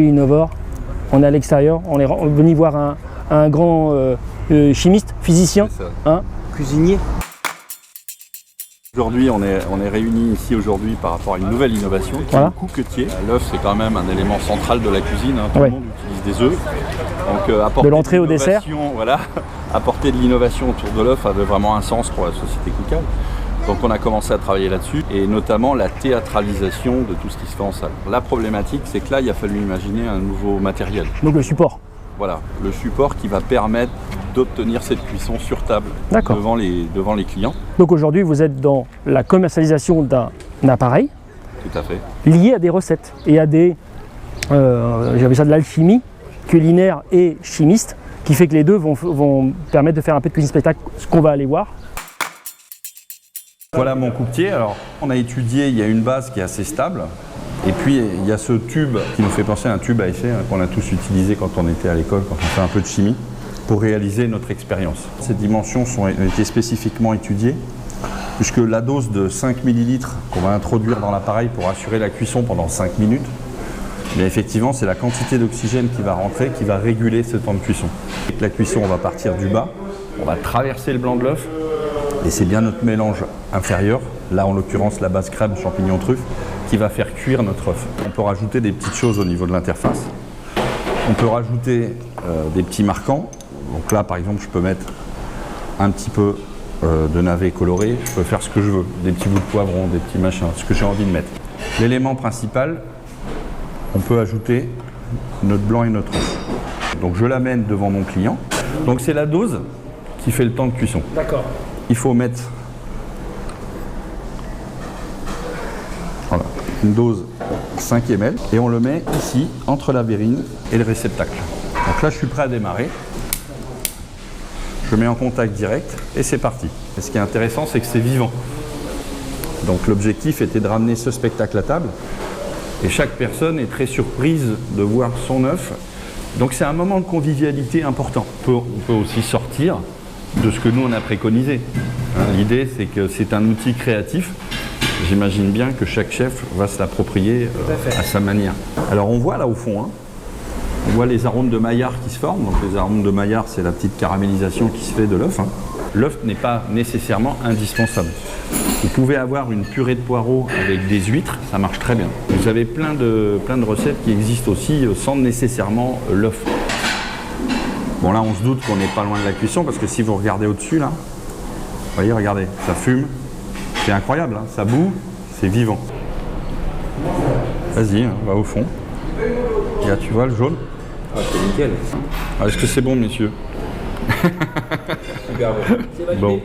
Innovore. On est à l'extérieur, on est venu voir un grand chimiste, physicien, cuisinier. Aujourd'hui, on est réunis ici aujourd'hui par rapport à une nouvelle innovation qui est le couquetier. L'œuf, c'est quand même un élément central de la cuisine. Tout le monde utilise des œufs. Donc, apporter de l'entrée au dessert. Voilà, apporter de l'innovation autour de l'œuf avait vraiment un sens pour la société Cookal. Donc on a commencé à travailler là-dessus, et notamment la théâtralisation de tout ce qui se fait en salle. La problématique, c'est que là, il a fallu imaginer un nouveau matériel. Donc le support. Voilà, le support qui va permettre d'obtenir cette cuisson sur table devant les clients. Donc aujourd'hui, vous êtes dans la commercialisation d'un appareil. Tout à fait. Lié à des recettes et à des, j'appelle ça de l'alchimie culinaire et chimiste, qui fait que les deux vont permettre de faire un peu de cuisine spectacle, ce qu'on va aller voir. Voilà mon couquetier. Alors, on a étudié, il y a une base qui est assez stable. Et puis, il y a ce tube qui nous fait penser à un tube à essai qu'on a tous utilisé quand on était à l'école, quand on fait un peu de chimie, pour réaliser notre expérience. Ces dimensions ont été spécifiquement étudiées, puisque la dose de 5 ml qu'on va introduire dans l'appareil pour assurer la cuisson pendant 5 minutes, mais effectivement, c'est la quantité d'oxygène qui va rentrer, qui va réguler ce temps de cuisson. Avec la cuisson, on va partir du bas, on va traverser le blanc de l'œuf, et c'est bien notre mélange inférieur, là en l'occurrence la base crème, champignon, truffe, qui va faire cuire notre œuf. On peut rajouter des petites choses au niveau de l'interface. On peut rajouter des petits marquants. Donc là, par exemple, je peux mettre un petit peu de navet coloré. Je peux faire ce que je veux. Des petits bouts de poivron, des petits machins, ce que j'ai envie de mettre. L'élément principal, on peut ajouter notre blanc et notre œuf. Donc je l'amène devant mon client. Donc c'est la dose qui fait le temps de cuisson. D'accord. Il faut mettre une dose 5 ml et on le met ici entre la verrine et le réceptacle. Donc là je suis prêt à démarrer. Je mets en contact direct et c'est parti. Et ce qui est intéressant, c'est que c'est vivant. Donc l'objectif était de ramener ce spectacle à table et chaque personne est très surprise de voir son œuf. Donc c'est un moment de convivialité important. On peut aussi sortir de ce que nous on a préconisé. L'idée c'est que c'est un outil créatif. J'imagine bien que chaque chef va se l'approprier à sa manière. Alors on voit là au fond, on voit les arômes de Maillard qui se forment. Donc les arômes de Maillard, c'est la petite caramélisation qui se fait de l'œuf. L'œuf n'est pas nécessairement indispensable. Vous pouvez avoir une purée de poireaux avec des huîtres, ça marche très bien. Vous avez plein de recettes qui existent aussi sans nécessairement l'œuf. Bon là on se doute qu'on n'est pas loin de la cuisson parce que si vous regardez au-dessus là, vous voyez, regardez, ça fume. C'est incroyable, ça boue, c'est vivant. Vas-y, va au fond. Et là, tu vois le jaune? Ah, c'est nickel. Est-ce que c'est bon, messieurs? Super bon. Bon.